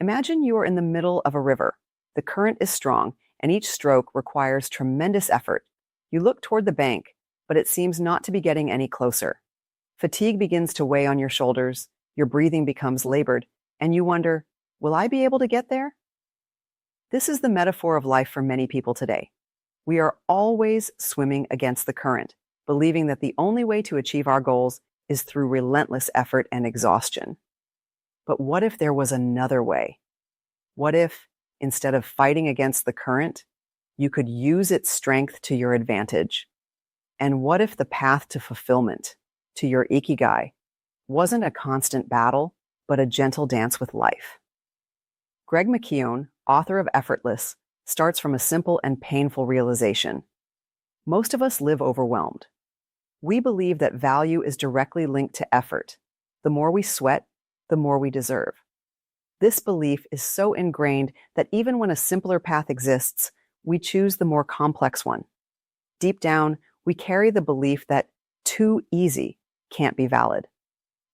Imagine you are in the middle of a river. The current is strong, and each stroke requires tremendous effort. You look toward the bank, but it seems not to be getting any closer. Fatigue begins to weigh on your shoulders, your breathing becomes labored, and you wonder, will I be able to get there? This is the metaphor of life for many people today. We are always swimming against the current, believing that the only way to achieve our goals is through relentless effort and exhaustion. But what if there was another way? What if, instead of fighting against the current, you could use its strength to your advantage? And what if the path to fulfillment, to your Ikigai, wasn't a constant battle, but a gentle dance with life? Greg McKeown, author of Effortless, starts from a simple and painful realization. Most of us live overwhelmed. We believe that value is directly linked to effort. The more we sweat, the more we deserve. This belief is so ingrained that even when a simpler path exists, we choose the more complex one. Deep down, we carry the belief that too easy can't be valid.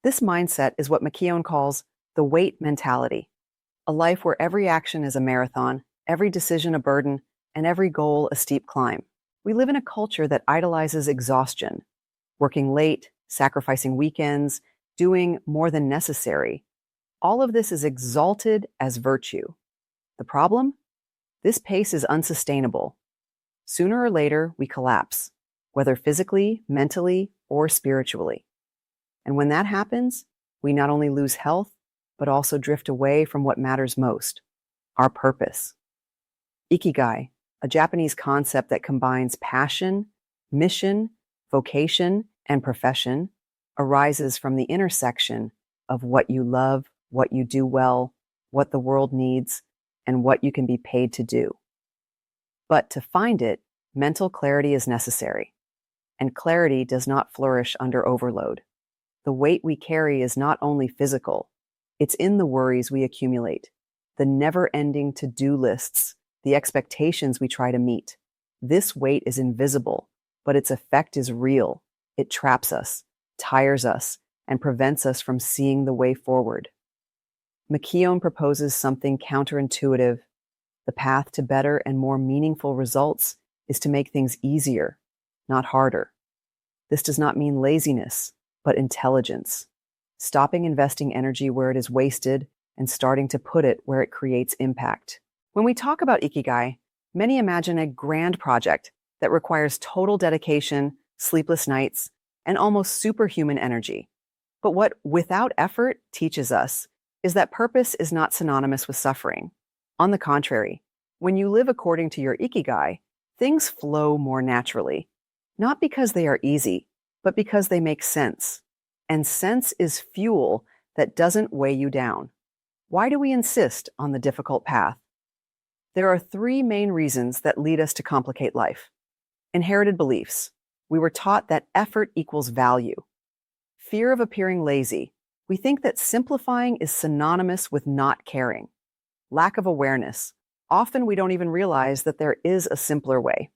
This mindset is what McKeown calls the weight mentality, a life where every action is a marathon, every decision a burden, and every goal a steep climb. We live in a culture that idolizes exhaustion, working late, sacrificing weekends, doing more than necessary. All of this is exalted as virtue. The problem? This pace is unsustainable. Sooner or later, we collapse, whether physically, mentally, or spiritually. And when that happens, we not only lose health, but also drift away from what matters most, our purpose. Ikigai, a Japanese concept that combines passion, mission, vocation, and profession, arises from the intersection of what you love, what you do well, what the world needs, and what you can be paid to do. But to find it, mental clarity is necessary, and clarity does not flourish under overload. The weight we carry is not only physical, it's in the worries we accumulate, the never-ending to-do lists, the expectations we try to meet. This weight is invisible, but its effect is real. It traps us, tires us, and prevents us from seeing the way forward. McKeown proposes something counterintuitive. The path to better and more meaningful results is to make things easier, not harder. This does not mean laziness, but intelligence, stopping investing energy where it is wasted and starting to put it where it creates impact. When we talk about Ikigai, many imagine a grand project that requires total dedication, sleepless nights, and almost superhuman energy. But what without effort teaches us is that purpose is not synonymous with suffering. On the contrary, when you live according to your Ikigai, things flow more naturally, not because they are easy, but because they make sense. And sense is fuel that doesn't weigh you down. Why do we insist on the difficult path? There are three main reasons that lead us to complicate life. Inherited beliefs. We were taught that effort equals value. Fear of appearing lazy. We think that simplifying is synonymous with not caring. Lack of awareness. Often we don't even realize that there is a simpler way.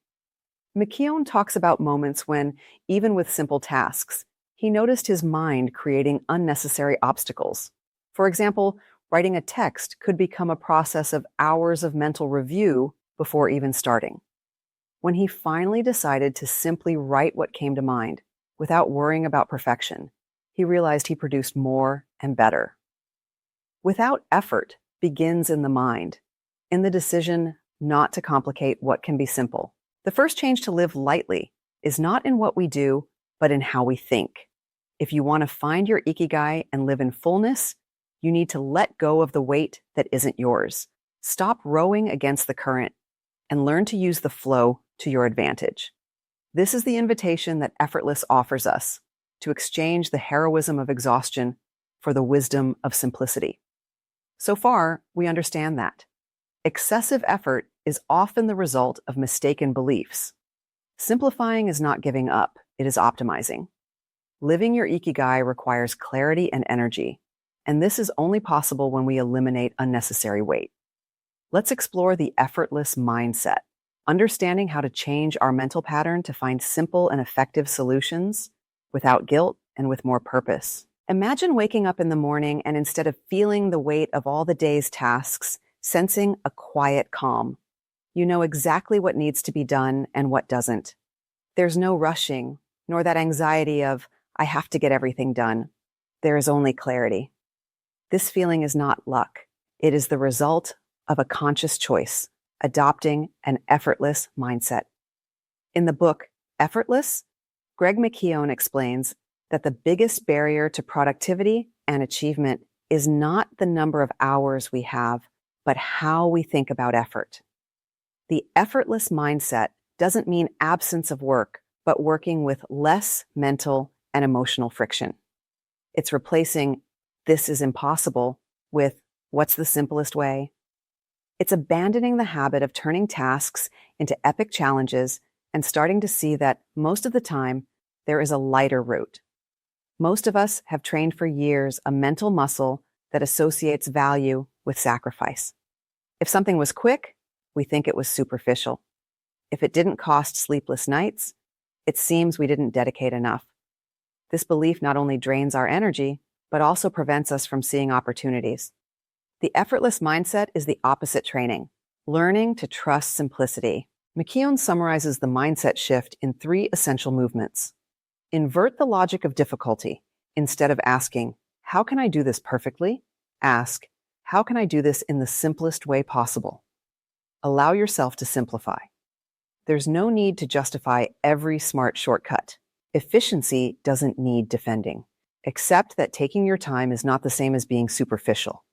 McKeown talks about moments when, even with simple tasks, he noticed his mind creating unnecessary obstacles. For example, writing a text could become a process of hours of mental review before even starting. When he finally decided to simply write what came to mind, without worrying about perfection, he realized he produced more and better. Without effort begins in the mind, in the decision not to complicate what can be simple. The first change to live lightly is not in what we do, but in how we think. If you want to find your Ikigai and live in fullness, you need to let go of the weight that isn't yours. Stop rowing against the current and learn to use the flow to your advantage. This is the invitation that Effortless offers us, to exchange the heroism of exhaustion for the wisdom of simplicity. So far, we understand that excessive effort is often the result of mistaken beliefs. Simplifying is not giving up, it is optimizing. Living your Ikigai requires clarity and energy, and this is only possible when we eliminate unnecessary weight. Let's explore the effortless mindset, understanding how to change our mental pattern to find simple and effective solutions without guilt and with more purpose. Imagine waking up in the morning and instead of feeling the weight of all the day's tasks, sensing a quiet calm. You know exactly what needs to be done and what doesn't. There's no rushing, nor that anxiety of, I have to get everything done. There is only clarity. This feeling is not luck. It is the result of a conscious choice, adopting an effortless mindset. In the book, Effortless, Greg McKeown explains that the biggest barrier to productivity and achievement is not the number of hours we have, but how we think about effort. The effortless mindset doesn't mean absence of work, but working with less mental and emotional friction. It's replacing this is impossible with what's the simplest way. It's abandoning the habit of turning tasks into epic challenges and starting to see that most of the time there is a lighter route. Most of us have trained for years a mental muscle that associates value with sacrifice. If something was quick, we think it was superficial. If it didn't cost sleepless nights, it seems we didn't dedicate enough. This belief not only drains our energy, but also prevents us from seeing opportunities. The effortless mindset is the opposite training, learning to trust simplicity. McKeown summarizes the mindset shift in 3 essential movements. Invert the logic of difficulty. Instead of asking, how can I do this perfectly? Ask, how can I do this in the simplest way possible? Allow yourself to simplify. There's no need to justify every smart shortcut. Efficiency doesn't need defending. Accept that taking your time is not the same as being superficial.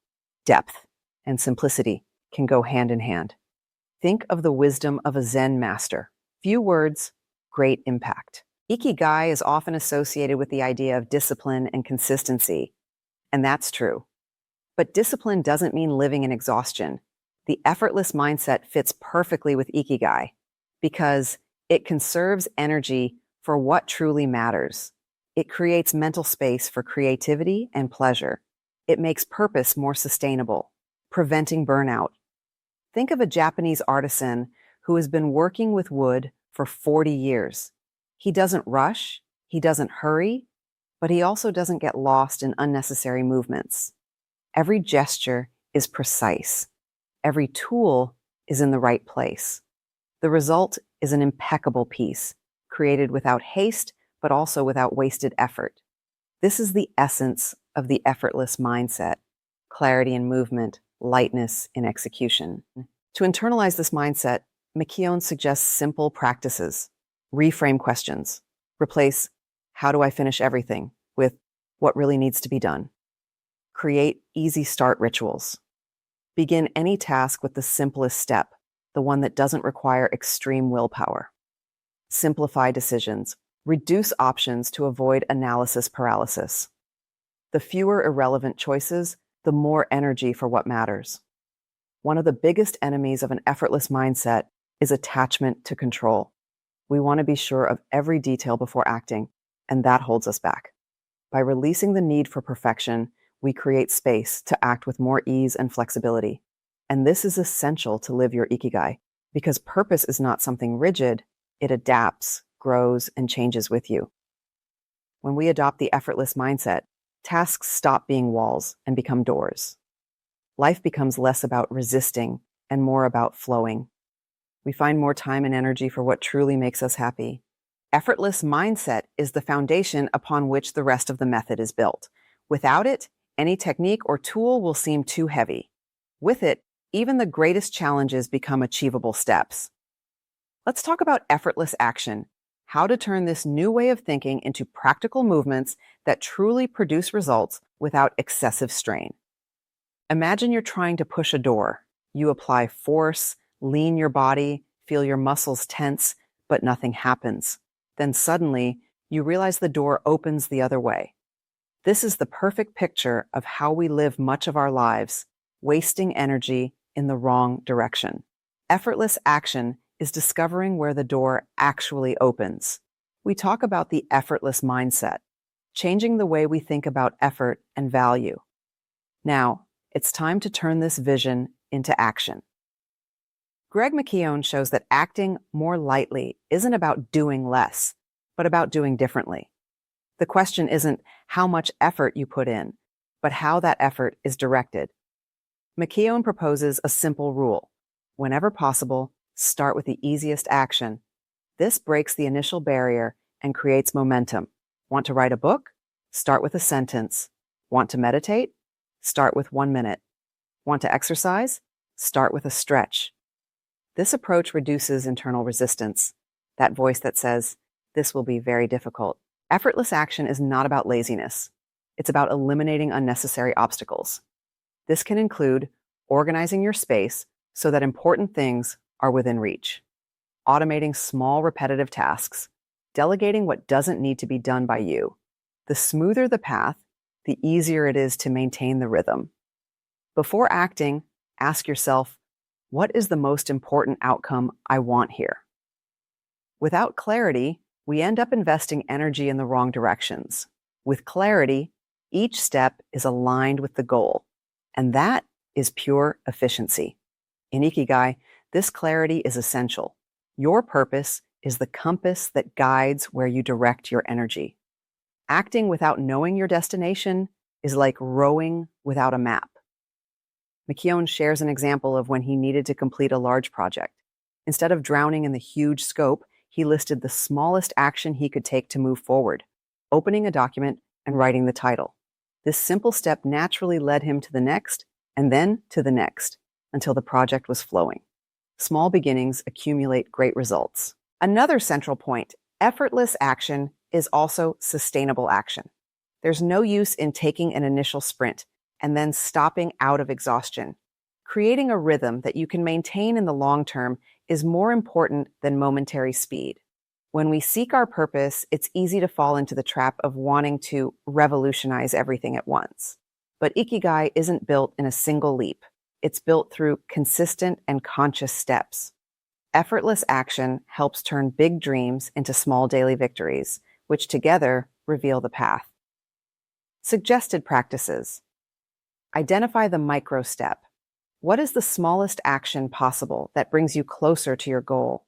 Depth and simplicity can go hand in hand. Think of the wisdom of a Zen master. Few words, great impact. Ikigai is often associated with the idea of discipline and consistency, and that's true. But discipline doesn't mean living in exhaustion. The effortless mindset fits perfectly with Ikigai because it conserves energy for what truly matters. It creates mental space for creativity and pleasure. It makes purpose more sustainable, preventing burnout. Think of a Japanese artisan who has been working with wood for 40 years. He doesn't rush, he doesn't hurry, but he also doesn't get lost in unnecessary movements. Every gesture is precise. Every tool is in the right place. The result is an impeccable piece, created without haste, but also without wasted effort. This is the essence of the effortless mindset: clarity in movement, lightness in execution. To internalize this mindset, McKeown suggests simple practices. Reframe questions. Replace, how do I finish everything, with what really needs to be done. Create easy start rituals. Begin any task with the simplest step, the one that doesn't require extreme willpower. Simplify decisions. Reduce options to avoid analysis paralysis. The fewer irrelevant choices, the more energy for what matters. One of the biggest enemies of an effortless mindset is attachment to control. We want to be sure of every detail before acting, and that holds us back. By releasing the need for perfection, we create space to act with more ease and flexibility. And this is essential to live your Ikigai, because purpose is not something rigid, it adapts, grows, and changes with you. When we adopt the effortless mindset, tasks stop being walls and become doors. Life becomes less about resisting and more about flowing. We find more time and energy for what truly makes us happy. Effortless mindset is the foundation upon which the rest of the method is built. Without it, any technique or tool will seem too heavy. With it, even the greatest challenges become achievable steps. Let's talk about effortless action, how to turn this new way of thinking into practical movements that truly produce results without excessive strain. Imagine you're trying to push a door. You apply force, lean your body, feel your muscles tense, but nothing happens. Then suddenly, you realize the door opens the other way. This is the perfect picture of how we live much of our lives, wasting energy in the wrong direction. Effortless action is discovering where the door actually opens. We talk about the effortless mindset, changing the way we think about effort and value. Now, it's time to turn this vision into action. Greg McKeown shows that acting more lightly isn't about doing less, but about doing differently. The question isn't how much effort you put in, but how that effort is directed. McKeown proposes a simple rule. Whenever possible, start with the easiest action. This breaks the initial barrier and creates momentum. Want to write a book? Start with a sentence. Want to meditate? Start with 1 minute. Want to exercise? Start with a stretch. This approach reduces internal resistance, that voice that says, this will be very difficult. Effortless action is not about laziness. It's about eliminating unnecessary obstacles. This can include organizing your space so that important things are within reach, automating small repetitive tasks, delegating what doesn't need to be done by you. The smoother the path, the easier it is to maintain the rhythm. Before acting, ask yourself, what is the most important outcome I want here? Without clarity, we end up investing energy in the wrong directions. With clarity, each step is aligned with the goal, and that is pure efficiency. In Ikigai, this clarity is essential. Your purpose is the compass that guides where you direct your energy. Acting without knowing your destination is like rowing without a map. McKeown shares an example of when he needed to complete a large project. Instead of drowning in the huge scope, he listed the smallest action he could take to move forward, opening a document and writing the title. This simple step naturally led him to the next, and then to the next, until the project was flowing. Small beginnings accumulate great results. Another central point, effortless action is also sustainable action. There's no use in taking an initial sprint and then stopping out of exhaustion. Creating a rhythm that you can maintain in the long term is more important than momentary speed. When we seek our purpose, it's easy to fall into the trap of wanting to revolutionize everything at once. But Ikigai isn't built in a single leap. It's built through consistent and conscious steps. Effortless action helps turn big dreams into small daily victories, which together reveal the path. Suggested practices. Identify the micro step. What is the smallest action possible that brings you closer to your goal?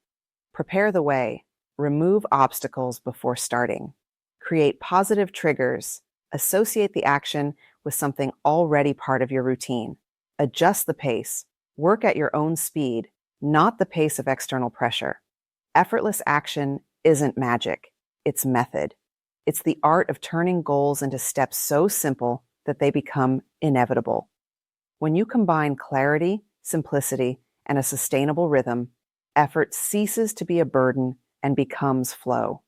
Prepare the way. Remove obstacles before starting. Create positive triggers. Associate the action with something already part of your routine. Adjust the pace. Work at your own speed, not the pace of external pressure. Effortless action isn't magic. It's method. It's the art of turning goals into steps so simple that they become inevitable. When you combine clarity, simplicity, and a sustainable rhythm, effort ceases to be a burden and becomes flow.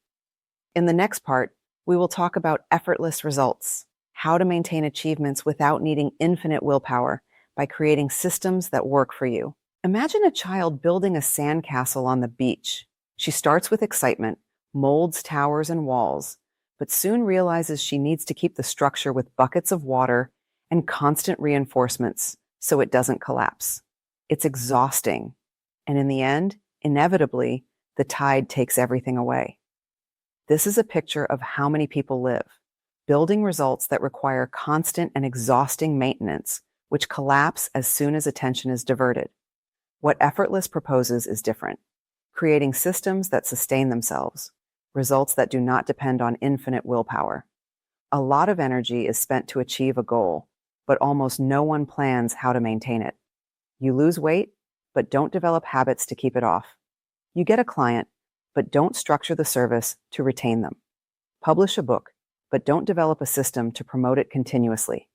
In the next part, we will talk about effortless results, how to maintain achievements without needing infinite willpower by creating systems that work for you. Imagine a child building a sandcastle on the beach. She starts with excitement, molds towers and walls, but soon realizes she needs to keep the structure with buckets of water and constant reinforcements so it doesn't collapse. It's exhausting, and in the end, inevitably, the tide takes everything away. This is a picture of how many people live, building results that require constant and exhausting maintenance, which collapse as soon as attention is diverted. What Effortless proposes is different, creating systems that sustain themselves, results that do not depend on infinite willpower. A lot of energy is spent to achieve a goal, but almost no one plans how to maintain it. You lose weight, but don't develop habits to keep it off. You get a client, but don't structure the service to retain them. Publish a book, but don't develop a system to promote it continuously.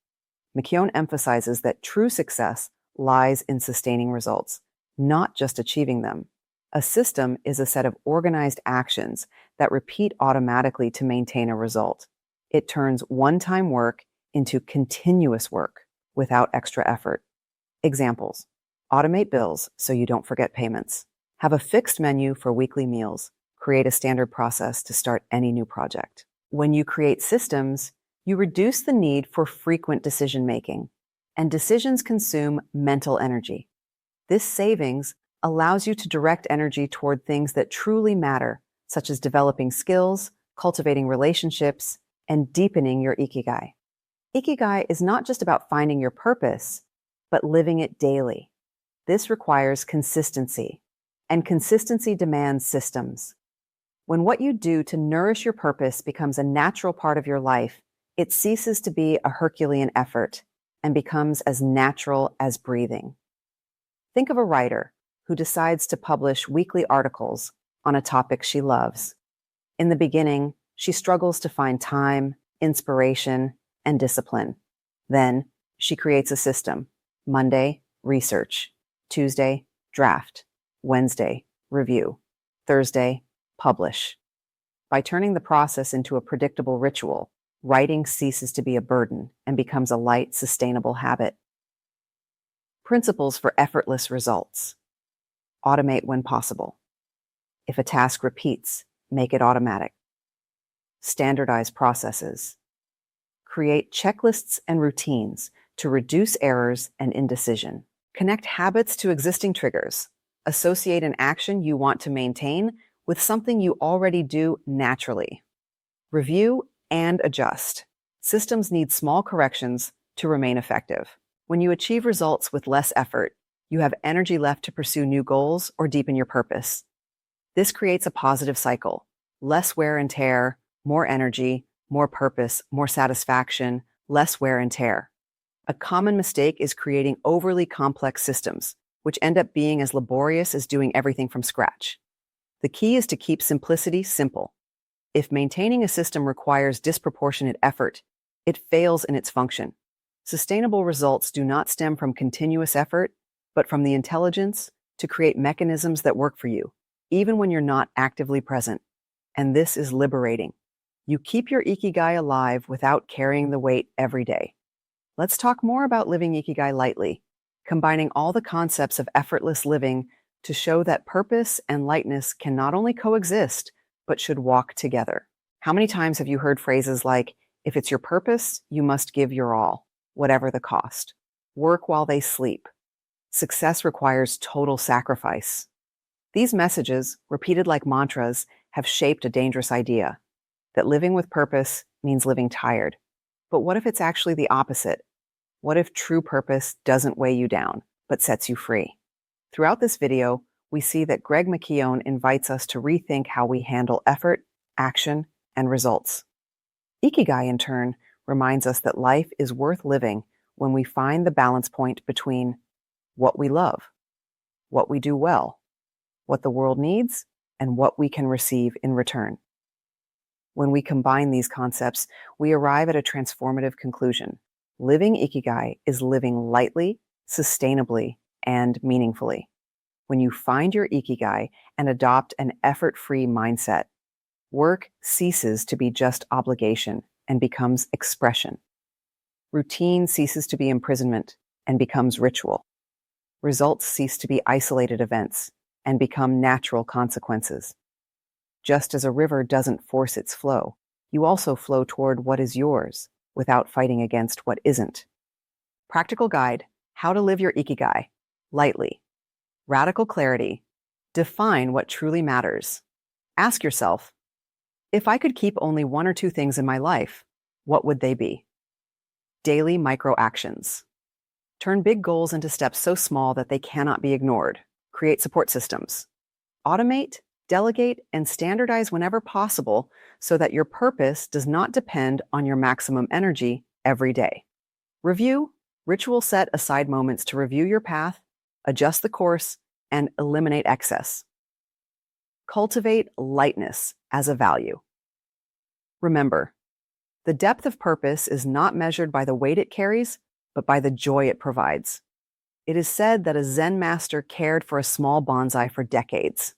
McKeown emphasizes that true success lies in sustaining results, not just achieving them. A system is a set of organized actions that repeat automatically to maintain a result. It turns one-time work into continuous work without extra effort. Examples: automate bills so you don't forget payments. Have a fixed menu for weekly meals. Create a standard process to start any new project. When you create systems, you reduce the need for frequent decision-making, and decisions consume mental energy. This savings allows you to direct energy toward things that truly matter, such as developing skills, cultivating relationships, and deepening your Ikigai. Ikigai is not just about finding your purpose, but living it daily. This requires consistency, and consistency demands systems. When what you do to nourish your purpose becomes a natural part of your life, it ceases to be a Herculean effort and becomes as natural as breathing. Think of a writer who decides to publish weekly articles on a topic she loves. In the beginning, she struggles to find time, inspiration, and discipline. Then, she creates a system. Monday, research. Tuesday, draft. Wednesday, review. Thursday, publish. By turning the process into a predictable ritual, writing ceases to be a burden and becomes a light, sustainable habit. Principles for effortless results. Automate when possible. If a task repeats, make it automatic. Standardize processes. Create checklists and routines to reduce errors and indecision. Connect habits to existing triggers. Associate an action you want to maintain with something you already do naturally. Review and adjust. Systems need small corrections to remain effective. When you achieve results with less effort, you have energy left to pursue new goals or deepen your purpose. This creates a positive cycle. Less wear and tear, more energy, more purpose, more satisfaction, less wear and tear. A common mistake is creating overly complex systems, which end up being as laborious as doing everything from scratch. The key is to keep simplicity simple. If maintaining a system requires disproportionate effort, it fails in its function. Sustainable results do not stem from continuous effort, but from the intelligence to create mechanisms that work for you, even when you're not actively present. And this is liberating. You keep your Ikigai alive without carrying the weight every day. Let's talk more about living Ikigai lightly, combining all the concepts of effortless living to show that purpose and lightness can not only coexist, but should walk together. How many times have you heard phrases like, if it's your purpose, you must give your all, whatever the cost. Work while they sleep. Success requires total sacrifice. These messages, repeated like mantras, have shaped a dangerous idea that living with purpose means living tired. But what if it's actually the opposite? What if true purpose doesn't weigh you down, but sets you free? Throughout this video, we see that McKeown invites us to rethink how we handle effort, action, and results. Ikigai, in turn, reminds us that life is worth living when we find the balance point between what we love, what we do well, what the world needs, and what we can receive in return. When we combine these concepts, we arrive at a transformative conclusion. Living Ikigai is living lightly, sustainably, and meaningfully. When you find your Ikigai and adopt an effort-free mindset, work ceases to be just obligation and becomes expression. Routine ceases to be imprisonment and becomes ritual. Results cease to be isolated events and become natural consequences. Just as a river doesn't force its flow, you also flow toward what is yours without fighting against what isn't. Practical guide, how to live your Ikigai, lightly. Radical clarity, define what truly matters. Ask yourself, if I could keep only one or two things in my life, what would they be? Daily micro actions. Turn big goals into steps so small that they cannot be ignored. Create support systems. Automate, delegate, and standardize whenever possible so that your purpose does not depend on your maximum energy every day. Review, ritual set aside moments to review your path, adjust the course, and eliminate excess. Cultivate lightness as a value. Remember, the depth of purpose is not measured by the weight it carries, but by the joy it provides. It is said that a Zen master cared for a small bonsai for decades.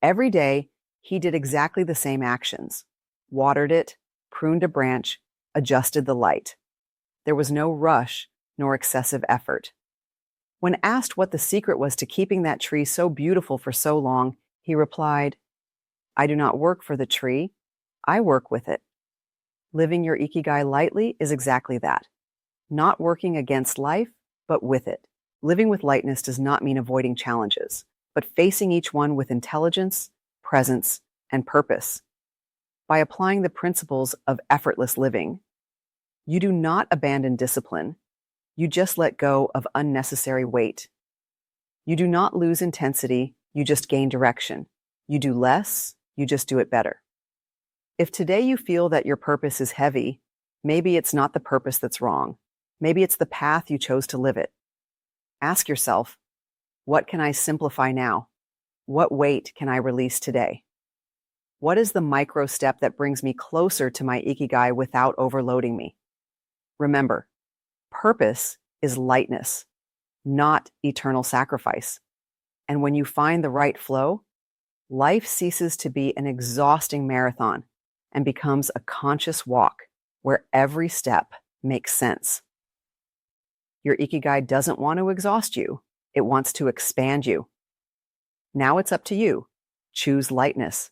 Every day, he did exactly the same actions: watered it, pruned a branch, adjusted the light. There was no rush nor excessive effort. When asked what the secret was to keeping that tree so beautiful for so long, he replied, "I do not work for the tree, I work with it." Living your Ikigai lightly is exactly that. Not working against life, but with it. Living with lightness does not mean avoiding challenges, but facing each one with intelligence, presence, and purpose. By applying the principles of effortless living, you do not abandon discipline. You just let go of unnecessary weight. You do not lose intensity, you just gain direction. You do less, You just do it better. If today you feel that your purpose is heavy, maybe it's not the purpose that's wrong. Maybe it's the path you chose to live it. Ask yourself, what can I simplify now? What weight can I release today? What is the micro step that brings me closer to my Ikigai without overloading me? Remember, purpose is lightness, not eternal sacrifice. And when you find the right flow, life ceases to be an exhausting marathon and becomes a conscious walk where every step makes sense. Your Ikigai doesn't want to exhaust you. It wants to expand you. Now it's up to you. Choose lightness,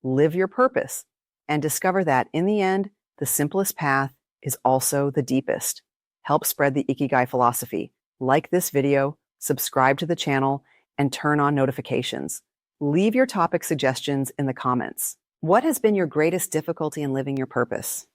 live your purpose, and discover that in the end, the simplest path is also the deepest. Help spread the Ikigai philosophy. Like this video, subscribe to the channel, and turn on notifications. Leave your topic suggestions in the comments. What has been your greatest difficulty in living your purpose?